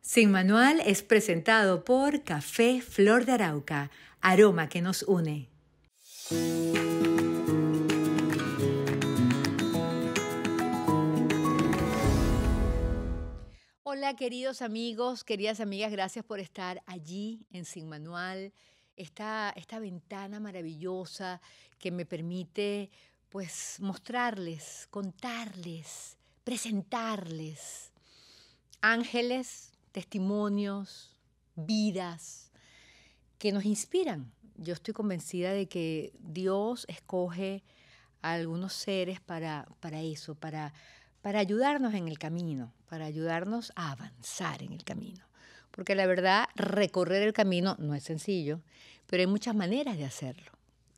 Sin Manual es presentado por Café Flor de Arauca, aroma que nos une. Hola queridos amigos, queridas amigas, gracias por estar allí en Sin Manual, esta ventana maravillosa que me permite pues mostrarles, contarles, presentarles ángeles, testimonios, vidas que nos inspiran. Yo estoy convencida de que Dios escoge a algunos seres para eso, para ayudarnos en el camino, para ayudarnos a avanzar en el camino. Porque la verdad, recorrer el camino no es sencillo, pero hay muchas maneras de hacerlo.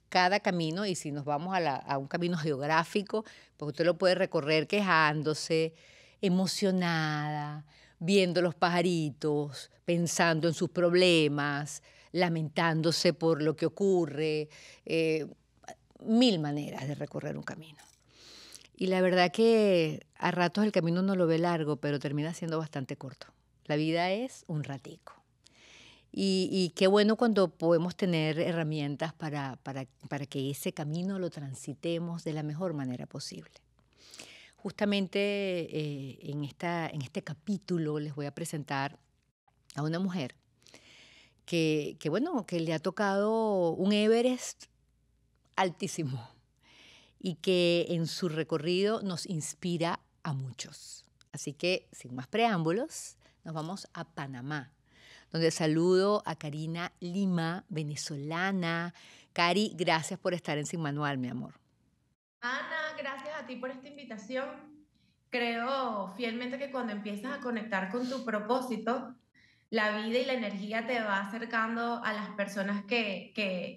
Cada camino, y si nos vamos a un camino geográfico, pues usted lo puede recorrer quejándose, emocionada, viendo los pajaritos, pensando en sus problemas, lamentándose por lo que ocurre, mil maneras de recorrer un camino. Y la verdad que a ratos el camino no lo ve largo, pero termina siendo bastante corto. La vida es un ratico. Y qué bueno cuando podemos tener herramientas para que ese camino lo transitemos de la mejor manera posible. Justamente en este capítulo les voy a presentar a una mujer que le ha tocado un Everest altísimo y que en su recorrido nos inspira a muchos. Así que, sin más preámbulos, nos vamos a Panamá, donde saludo a Karina Lima, venezolana. Cari, gracias por estar en Sin Manual, mi amor. Ana, gracias a ti por esta invitación. Creo fielmente que cuando empiezas a conectar con tu propósito, la vida y la energía te va acercando a las personas que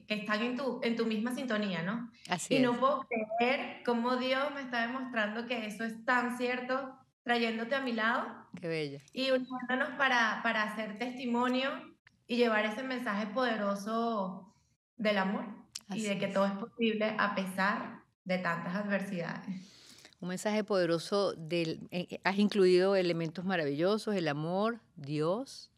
están en tu misma sintonía, ¿no? Así Y no es. puedo creer cómo Dios me está demostrando que eso es tan cierto, trayéndote a mi lado Qué bella. y uniéndonos para hacer testimonio y llevar ese mensaje poderoso del amor y Así de que es. todo es posible a pesar de tantas adversidades. Un mensaje poderoso has incluido elementos maravillosos, el amor, Dios,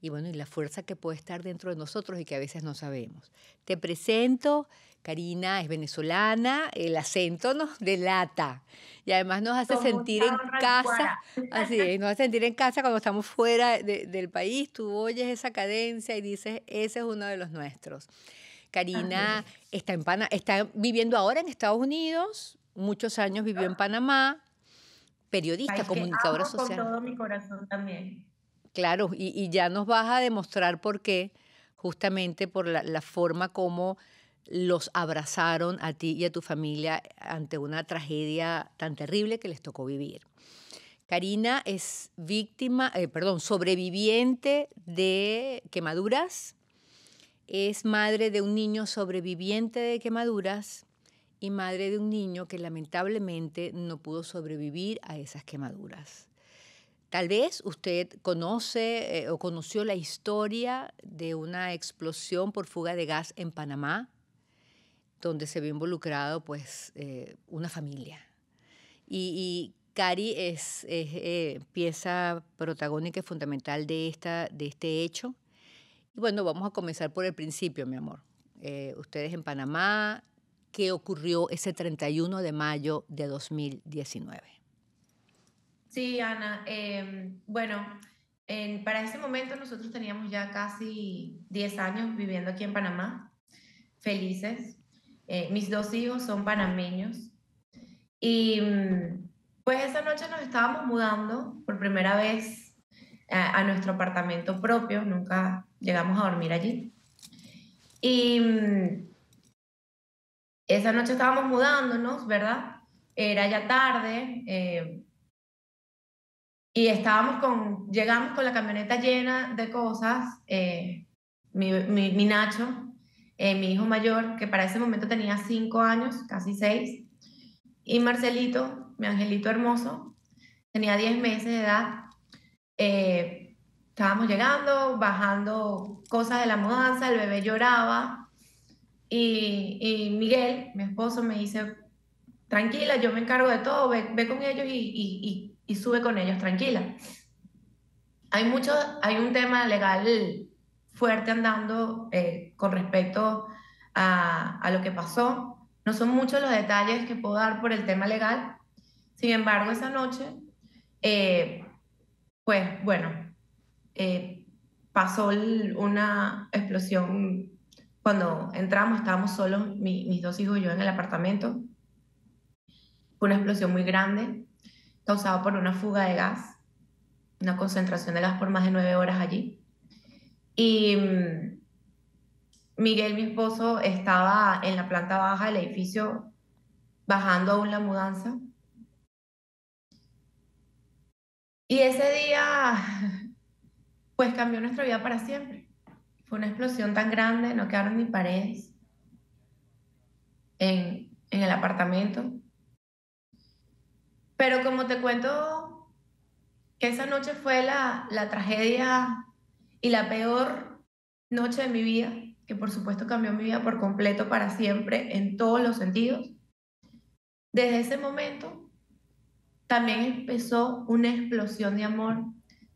y bueno, y la fuerza que puede estar dentro de nosotros y que a veces no sabemos. Te presento, Karina es venezolana, el acento nos delata y además nos hace Con sentir mucha en honra y casa, guara. así es, nos hace sentir en casa cuando estamos fuera del país, tú oyes esa cadencia y dices, ese es uno de los nuestros. Así Karina es. está viviendo ahora en Estados Unidos, muchos años vivió en Panamá, periodista, País que comunicadora amo con social. todo mi corazón también. Claro, y ya nos vas a demostrar por qué, justamente por la forma como los abrazaron a ti y a tu familia ante una tragedia tan terrible que les tocó vivir. Karina es sobreviviente de quemaduras, es madre de un niño sobreviviente de quemaduras y madre de un niño que lamentablemente no pudo sobrevivir a esas quemaduras. Tal vez usted conoce o conoció la historia de una explosión por fuga de gas en Panamá, donde se vio involucrado pues una familia. Y Cari es pieza protagónica y fundamental de este hecho. Y bueno, vamos a comenzar por el principio, mi amor. Ustedes en Panamá, ¿qué ocurrió ese 31 de mayo de 2019? Sí, Ana. Bueno, para ese momento nosotros teníamos ya casi 10 años viviendo aquí en Panamá, felices. Mis dos hijos son panameños. Y pues esa noche nos estábamos mudando por primera vez a nuestro apartamento propio, nunca llegamos a dormir allí. Y esa noche estábamos mudándonos, ¿verdad? Era ya tarde y llegamos con la camioneta llena de cosas. Mi Nacho, mi hijo mayor, que para ese momento tenía 5 años, casi 6, y Marcelito, mi angelito hermoso, tenía 10 meses de edad. Estábamos llegando, bajando cosas de la mudanza, el bebé lloraba y Miguel, mi esposo, me dice, tranquila, yo me encargo de todo, ve con ellos y sube con ellos, tranquila. hay un tema legal fuerte andando con respecto a lo que pasó. No son muchos los detalles que puedo dar por el tema legal. Sin embargo, esa noche, eh, pues bueno, eh, pasó una explosión. Cuando entramos, estábamos solos, mis dos hijos y yo en el apartamento. Fue una explosión muy grande, causada por una fuga de gas, una concentración de gas por más de 9 horas allí. Y Miguel, mi esposo, estaba en la planta baja del edificio bajando aún la mudanza. Y ese día, pues cambió nuestra vida para siempre. Fue una explosión tan grande, no quedaron ni paredes en el apartamento. Pero como te cuento que esa noche fue la tragedia y la peor noche de mi vida, que por supuesto cambió mi vida por completo para siempre en todos los sentidos, desde ese momento también empezó una explosión de amor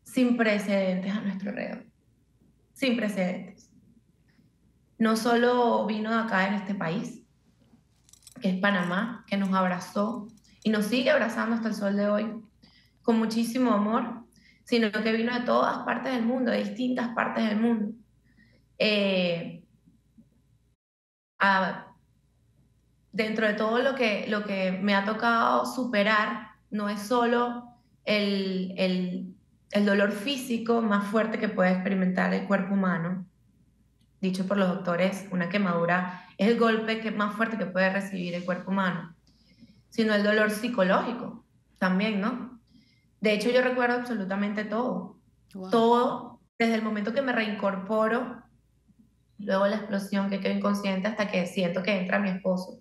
sin precedentes a nuestro alrededor, sin precedentes. No solo vino de acá en este país, que es Panamá, que nos abrazó y nos sigue abrazando hasta el sol de hoy, con muchísimo amor, sino que vino de todas partes del mundo, de distintas partes del mundo. Eh, a- Dentro de todo lo que me ha tocado superar, no es solo el dolor físico más fuerte que puede experimentar el cuerpo humano, dicho por los doctores, una quemadura es el golpe más fuerte que puede recibir el cuerpo humano, sino el dolor psicológico también, ¿no? De hecho, yo recuerdo absolutamente todo, Wow. todo, desde el momento que me reincorporo, luego la explosión que quedo inconsciente hasta que siento que entra mi esposo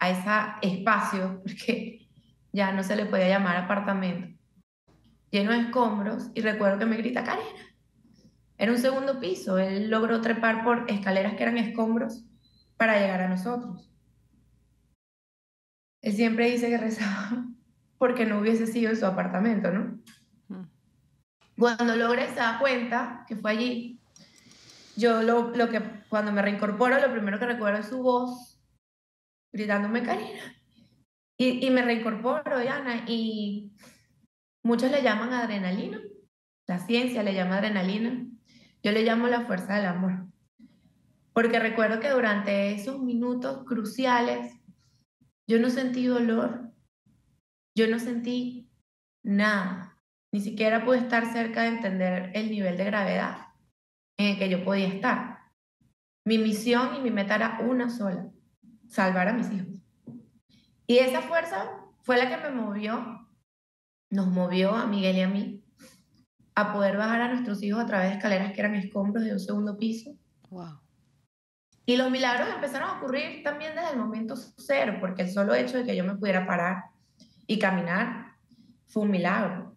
a ese espacio, porque ya no se le podía llamar apartamento, lleno de escombros, y recuerdo que me grita, Karina, era un segundo piso, él logró trepar por escaleras que eran escombros para llegar a nosotros. Él siempre dice que rezaba porque no hubiese sido en su apartamento, ¿no? Mm. Cuando logra se da cuenta que fue allí, yo lo que cuando me reincorporo, lo primero que recuerdo es su voz gritándome Karina. Y me reincorporo, Diana, y muchos le llaman adrenalina, la ciencia le llama adrenalina, yo le llamo la fuerza del amor, porque recuerdo que durante esos minutos cruciales yo no sentí dolor, yo no sentí nada, ni siquiera pude estar cerca de entender el nivel de gravedad en el que yo podía estar. Mi misión y mi meta era una sola, salvar a mis hijos. Y esa fuerza fue la que me movió, nos movió a Miguel y a mí a poder bajar a nuestros hijos a través de escaleras que eran escombros de un segundo piso. Wow. Y los milagros empezaron a ocurrir también desde el momento cero, porque el solo hecho de que yo me pudiera parar y caminar fue un milagro.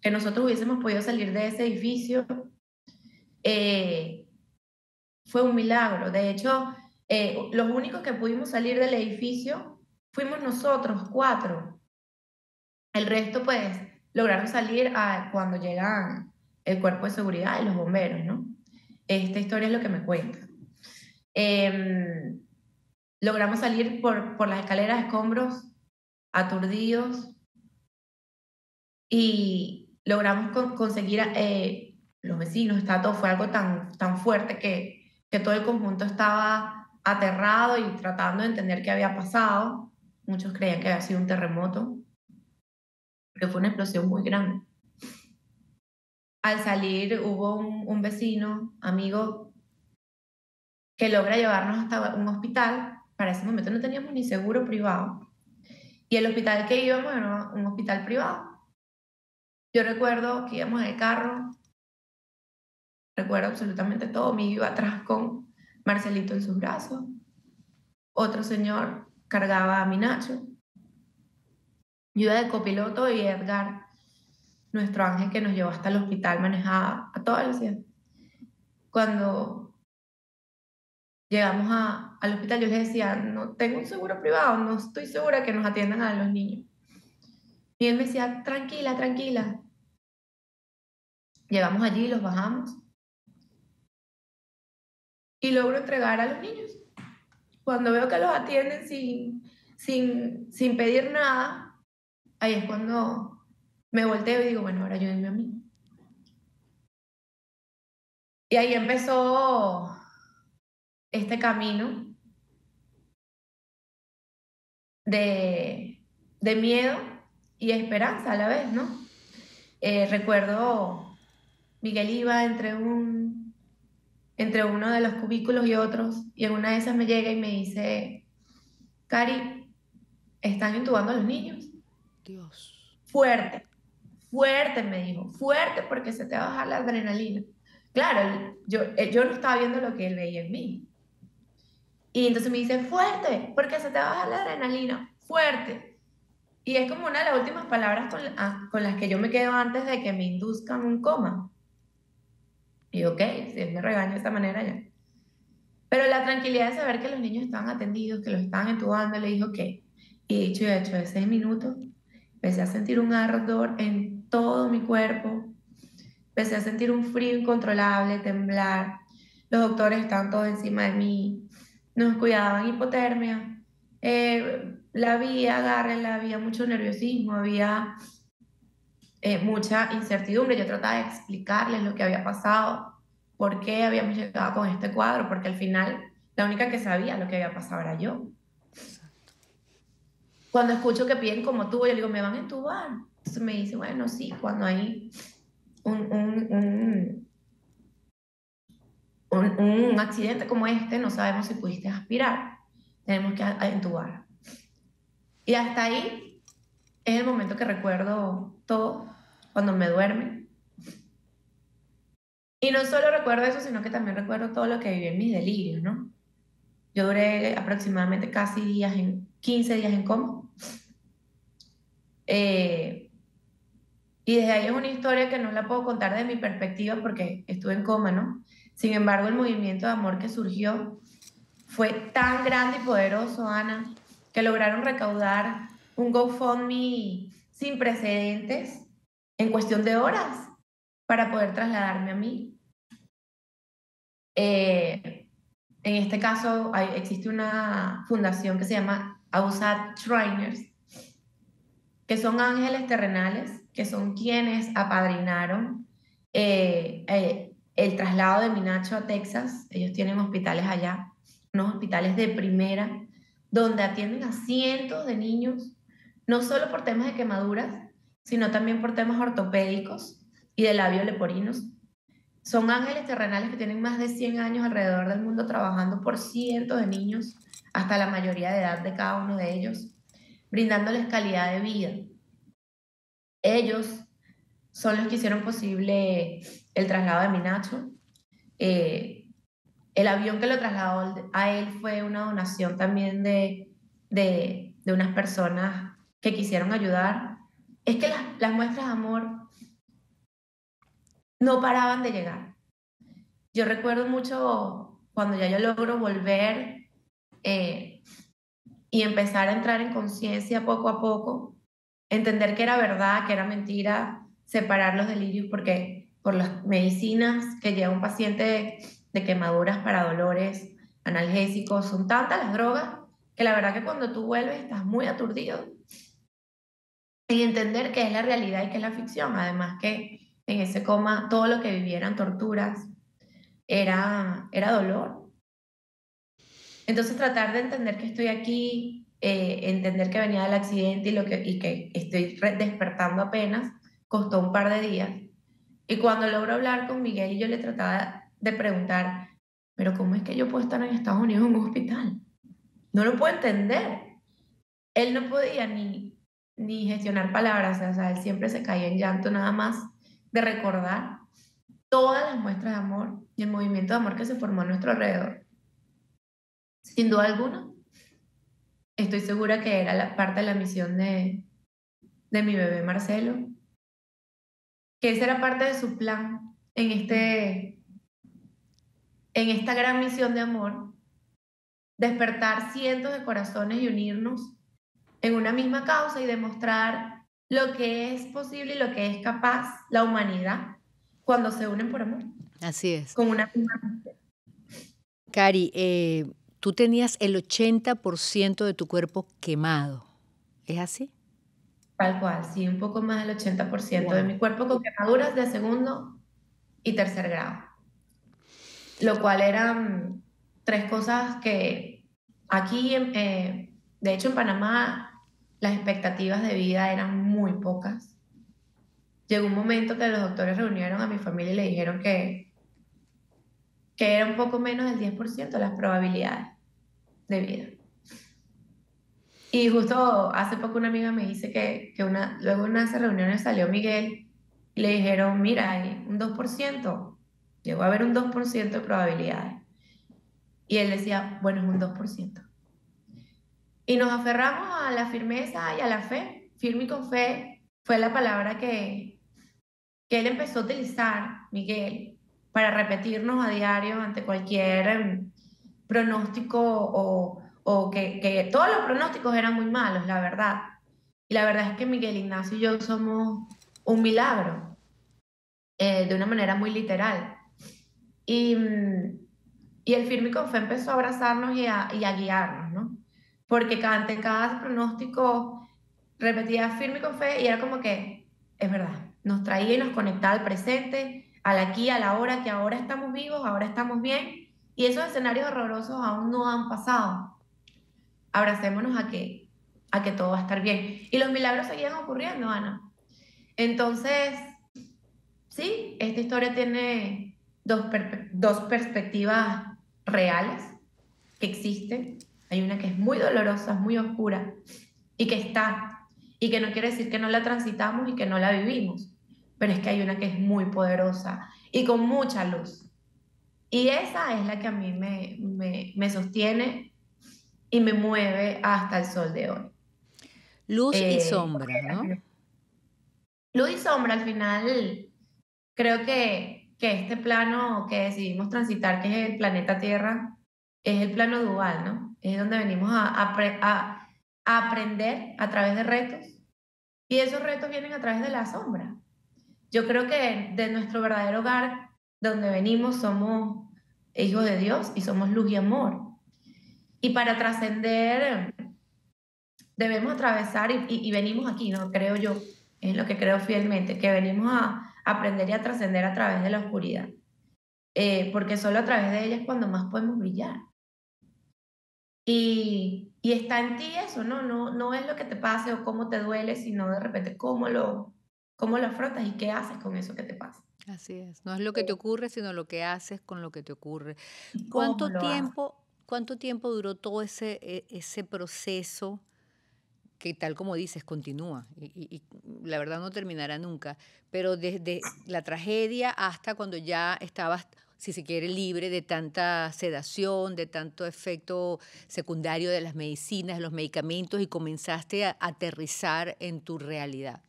Que nosotros hubiésemos podido salir de ese edificio eh, fue un milagro. De hecho, los únicos que pudimos salir del edificio fuimos nosotros, cuatro. El resto, pues, lograron salir cuando llegan el cuerpo de seguridad y los bomberos, ¿no? Esta historia es lo que me cuenta. Em, Logramos salir por las escaleras de escombros, aturdidos, y logramos conseguir los vecinos. Todo fue algo tan fuerte que todo el conjunto estaba aterrado y tratando de entender qué había pasado. Muchos creían que había sido un terremoto, pero fue una explosión muy grande. Al salir hubo un vecino, amigo, que logra llevarnos hasta un hospital. Para ese momento no teníamos ni seguro privado. Y el hospital que íbamos era un hospital privado. Yo recuerdo que íbamos en el carro, recuerdo absolutamente todo. Mi iba atrás con Marcelito en sus brazos. Otro señor cargaba a mi Nacho. Yo iba de copiloto y Edgar, nuestro ángel que nos llevó hasta el hospital, manejaba a toda velocidad. Cuando llegamos al hospital, yo les decía, no tengo un seguro privado, no estoy segura que nos atiendan a los niños. Y él me decía, tranquila, tranquila, Llegamos allí, los bajamos y logro entregar a los niños. Cuando veo que los atienden sin pedir nada, ahí es cuando me volteo y digo, bueno, ahora ayúdenme a mí. Y ahí empezó este camino de, de miedo y esperanza a la vez, ¿no? Recuerdo, Miguel iba entre uno de los cubículos y otros, y en una de esas me llega y me dice, Cari, están intubando a los niños. Dios. Fuerte, fuerte, me dijo, fuerte porque se te va a bajar la adrenalina. Claro, yo no estaba viendo lo que él veía en mí. Y entonces me dice, fuerte, porque se te va a bajar la adrenalina, fuerte. Y es como una de las últimas palabras con las que yo me quedo antes de que me induzcan un coma. Y ok, si él me regaña de esa manera ya. Pero la tranquilidad de saber que los niños estaban atendidos, que los estaban entubando, le dijo que, y dicho y hecho, de 6 minutos, empecé a sentir un ardor en todo mi cuerpo, empecé a sentir un frío incontrolable, temblar. Los doctores estaban todos encima de mí, nos cuidaban hipotermia. Había mucho nerviosismo, había mucha incertidumbre. Yo trataba de explicarles lo que había pasado, por qué habíamos llegado con este cuadro, porque al final la única que sabía lo que había pasado era yo. Exacto. Cuando escucho que piden como tubo, yo le digo, ¿me van a entubar? Entonces me dice, bueno, sí, cuando hay un, un, un, un accidente como este, no sabemos si pudiste aspirar, tenemos que entubar. Y hasta ahí es el momento que recuerdo todo, cuando me duerme. Y no solo recuerdo eso, sino que también recuerdo todo lo que viví en mis delirios, ¿no? Yo duré aproximadamente 15 días en coma. Eh, y desde ahí es una historia que no la puedo contar de mi perspectiva porque estuve en coma, ¿no? Sin embargo, el movimiento de amor que surgió fue tan grande y poderoso, Ana, que lograron recaudar un GoFundMe sin precedentes en cuestión de horas para poder trasladarme a mí. En este caso existe una fundación que se llama AUSAT Trainers, que son ángeles terrenales, que son quienes apadrinaron el traslado de Minacho a Texas. Ellos tienen hospitales allá, unos hospitales de primera, donde atienden a cientos de niños, no solo por temas de quemaduras, sino también por temas ortopédicos y de labio leporinos. Son ángeles terrenales que tienen más de 100 años alrededor del mundo trabajando por cientos de niños hasta la mayoría de edad de cada uno de ellos, brindándoles calidad de vida. Ellos son los que hicieron posible el traslado de Minacho. El avión que lo trasladó a él fue una donación también de unas personas que quisieron ayudar. Es que las muestras de amor no paraban de llegar. Yo recuerdo mucho cuando ya yo logro volver y empezar a entrar en conciencia poco a poco, entender que era verdad, que era mentira, separar los delirios porque por las medicinas que lleva un paciente de quemaduras para dolores, analgésicos, son tantas las drogas que la verdad que cuando tú vuelves estás muy aturdido y entender qué es la realidad y qué es la ficción. Además que en ese coma todo lo que vivieran torturas era dolor. Entonces tratar de entender que estoy aquí, entender que venía del accidente y que estoy despertando apenas, costó un par de días. Y cuando logro hablar con Miguel y yo le trataba de preguntar, pero ¿cómo es que yo puedo estar en Estados Unidos en un hospital? No lo puedo entender. Él no podía ni gestionar palabras, o sea, él siempre se caía en llanto nada más de recordar todas las muestras de amor y el movimiento de amor que se formó a nuestro alrededor. Sin duda alguna, estoy segura que era parte de la misión de mi bebé Marcelo, que esa era parte de su plan en esta gran misión de amor, despertar cientos de corazones y unirnos en una misma causa y demostrar lo que es posible y lo que es capaz la humanidad cuando se unen por amor, Así es. con una misma. Cari, tú tenías el 80% de tu cuerpo quemado, ¿es así? Tal cual, sí, un poco más del 80% de mi Wow. cuerpo con quemaduras de segundo y tercer grado, lo cual eran tres cosas que aquí, de hecho en Panamá, las expectativas de vida eran muy pocas. Llegó un momento que los doctores reunieron a mi familia y le dijeron que era un poco menos del 10% las probabilidades de vida. Y justo hace poco una amiga me dice luego en una de esas reuniones salió Miguel y le dijeron, mira, hay un 2%, llegó a haber un 2% de probabilidades. Y él decía, bueno, es un 2%. Y nos aferramos a la firmeza y a la fe. Firme y con fe fue la palabra que él empezó a utilizar, Miguel, para repetirnos a diario ante cualquier pronóstico o que todos los pronósticos eran muy malos, la verdad. Y la verdad es que Miguel Ignacio y yo somos un milagro, de una manera muy literal. Y, y el firme y con fe empezó a abrazarnos y a guiarnos, ¿no? Porque ante cada pronóstico repetía firme y con fe y era como que, es verdad, nos traía y nos conectaba al presente, al aquí, a la hora, que ahora estamos vivos, ahora estamos bien. Y esos escenarios horrorosos aún no han pasado. Abracémonos a que todo va a estar bien. Y los milagros seguían ocurriendo, Ana. Entonces, sí, esta historia tiene dos perspectivas reales que existen. Hay una que es muy dolorosa, muy oscura y que está, y que no quiere decir que no la transitamos y que no la vivimos, pero es que hay una que es muy poderosa y con mucha luz. Y esa es la que a mí me sostiene y me mueve hasta el sol de hoy. Luz y Porque sombra, ¿no? luz y sombra al final, creo que este plano que decidimos transitar, que es el planeta Tierra, es el plano dual, ¿no? Es donde venimos a aprender a través de retos y esos retos vienen a través de la sombra. Yo creo que de nuestro verdadero hogar, donde venimos, somos hijos de Dios y somos luz y amor. Y para trascender debemos atravesar y venimos aquí, ¿no? Creo yo, es lo que creo fielmente, que venimos a aprender y a trascender a través de la oscuridad. Porque solo a través de ella es cuando más podemos brillar. Y está en ti eso, ¿no? No es lo que te pase o cómo te duele, sino de repente cómo lo afrontas y qué haces con eso que te pasa. Así es. No es lo que te ocurre, sino lo que haces con lo que te ocurre. Y cómo ¿Cuánto lo haces. tiempo, cuánto tiempo duró todo ese proceso que tal como dices, continúa y la verdad no terminará nunca, pero desde la tragedia hasta cuando ya estabas, si se quiere, libre de tanta sedación, de tanto efecto secundario de las medicinas, los medicamentos y comenzaste a aterrizar en tu realidad?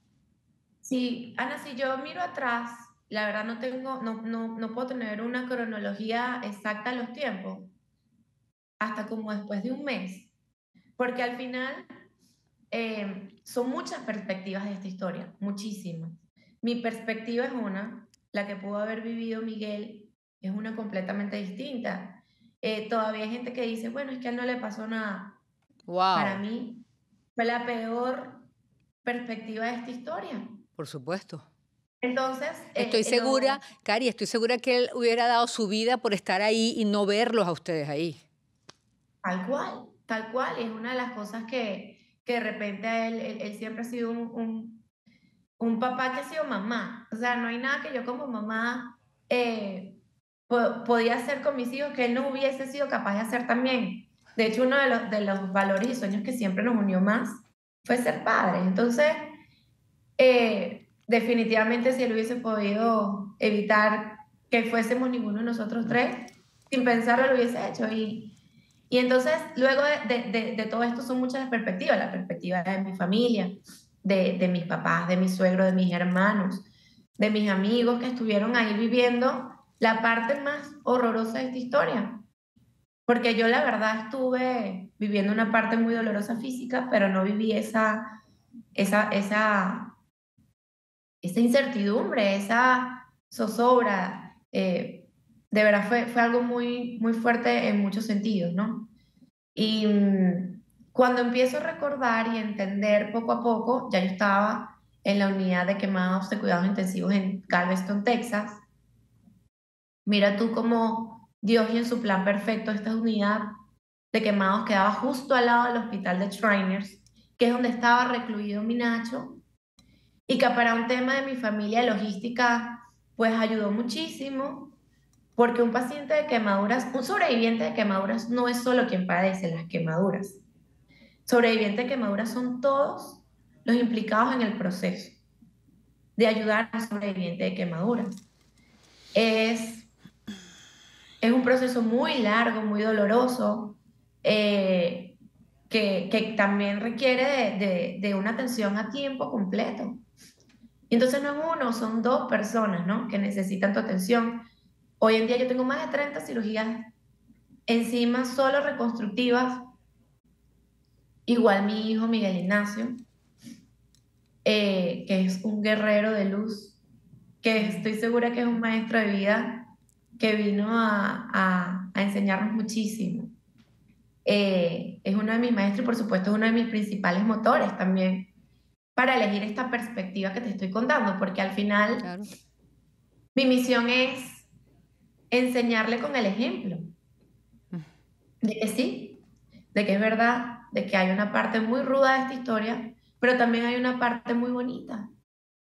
Sí, Ana, si yo miro atrás, la verdad no puedo tener una cronología exacta de los tiempos, hasta como después de un mes, porque al final son muchas perspectivas de esta historia, muchísimas. Mi perspectiva es una, la que pudo haber vivido Miguel es una completamente distinta. Todavía hay gente que dice, bueno, es que a él no le pasó nada. Para Wow, mí fue la peor perspectiva de esta historia. por supuesto. Entonces, Estoy segura, Cari, estoy segura que él hubiera dado su vida por estar ahí y no verlos a ustedes ahí. tal cual, es una de las cosas que de repente a él siempre ha sido un papá que ha sido mamá. O sea, no hay nada que yo como mamá podía hacer con mis hijos que él no hubiese sido capaz de hacer también. De hecho, uno de los valores y sueños que siempre nos unió más fue ser padres. Entonces, definitivamente si él hubiese podido evitar que fuésemos ninguno de nosotros tres, sin pensarlo lo hubiese hecho. Y entonces, luego de todo esto son muchas las perspectivas, la perspectiva de mi familia, de mis papás, de mi suegro, de mis hermanos, de mis amigos que estuvieron ahí viviendo la parte más horrorosa de esta historia. Porque yo la verdad estuve viviendo una parte muy dolorosa física, pero no viví esa, esa incertidumbre, zozobra. De verdad fue algo muy, muy fuerte en muchos sentidos, ¿no? Y cuando empiezo a recordar y a entender poco a poco, ya yo estaba en la unidad de quemados de cuidados intensivos en Galveston, Texas. Mira tú cómo Dios y en su plan perfecto, esta unidad de quemados quedaba justo al lado del hospital de Shriners, que es donde estaba recluido mi Nacho, y que para un tema de mi familia logística, pues ayudó muchísimo, porque un paciente de quemaduras, un sobreviviente de quemaduras no es solo quien padece las quemaduras. Sobrevivientes de quemaduras son todos los implicados en el proceso de ayudar a un sobreviviente de quemaduras. Es un proceso muy largo, muy doloroso, que también requiere de una atención a tiempo completo. Y entonces no es uno, son dos personas, ¿no? Que necesitan tu atención. Hoy en día yo tengo más de 30 cirugías encima, solo reconstructivas. Igual mi hijo Miguel Ignacio, que es un guerrero de luz, que estoy segura que es un maestro de vida, que vino a enseñarnos muchísimo. Es uno de mis maestros y por supuesto es uno de mis principales motores también para elegir esta perspectiva que te estoy contando, porque al final Claro. mi misión es enseñarle con el ejemplo de que sí, de que es verdad, de que hay una parte muy ruda de esta historia, pero también hay una parte muy bonita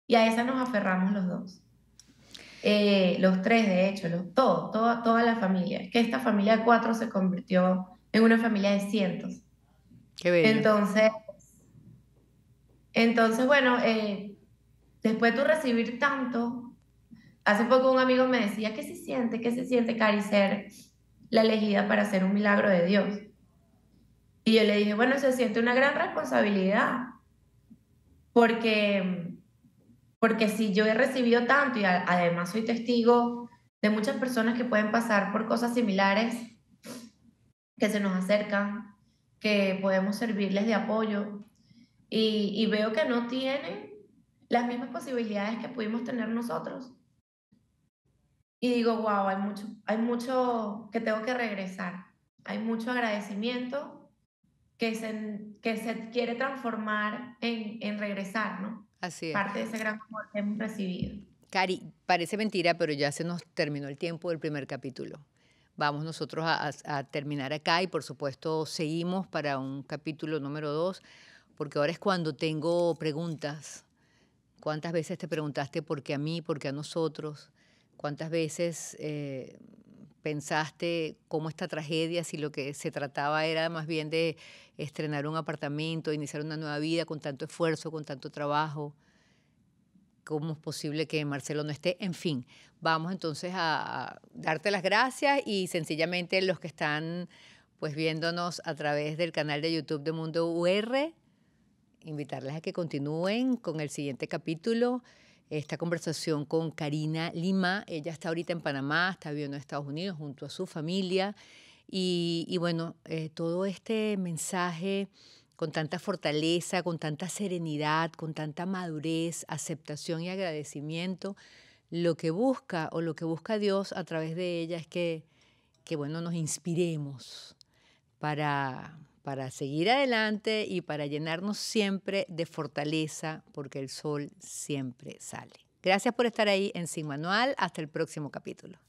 y a esa nos aferramos los dos. Los tres, de hecho, toda la familia. Que esta familia de 4 se convirtió en una familia de cientos. Qué bello. Entonces, bueno, después de tú recibir tanto, hace poco un amigo me decía, qué se siente, Cari, ser la elegida para hacer un milagro de Dios? Y yo le dije, bueno, se siente una gran responsabilidad, porque, porque si yo he recibido tanto y además soy testigo de muchas personas que pueden pasar por cosas similares, que se nos acercan, que podemos servirles de apoyo y veo que no tienen las mismas posibilidades que pudimos tener nosotros. Y digo, wow, hay mucho que tengo que regresar, hay mucho agradecimiento que se quiere transformar en regresar, ¿no? Así es. Parte de ese gran amor que hemos recibido. Cari, parece mentira, pero ya se nos terminó el tiempo del primer capítulo. Vamos nosotros a terminar acá y por supuesto seguimos para un capítulo número 2, porque ahora es cuando tengo preguntas. ¿Cuántas veces te preguntaste por qué a mí, por qué a nosotros? ¿Cuántas veces pensaste cómo esta tragedia, si lo que se trataba era más bien de estrenar un apartamento, iniciar una nueva vida con tanto esfuerzo, con tanto trabajo? ¿Cómo es posible que Marcelo no esté? En fin, vamos entonces a darte las gracias y sencillamente los que están pues viéndonos a través del canal de YouTube de Mundo UR, invitarles a que continúen con el siguiente capítulo, esta conversación con Karina Lima. Ella está ahorita en Panamá, está viviendo en Estados Unidos junto a su familia y bueno, todo este mensaje con tanta fortaleza, con tanta serenidad, con tanta madurez, aceptación y agradecimiento, lo que busca o lo que busca Dios a través de ella es que bueno, nos inspiremos para seguir adelante y para llenarnos siempre de fortaleza, porque el sol siempre sale. Gracias por estar ahí en Sin Manual. Hasta el próximo capítulo.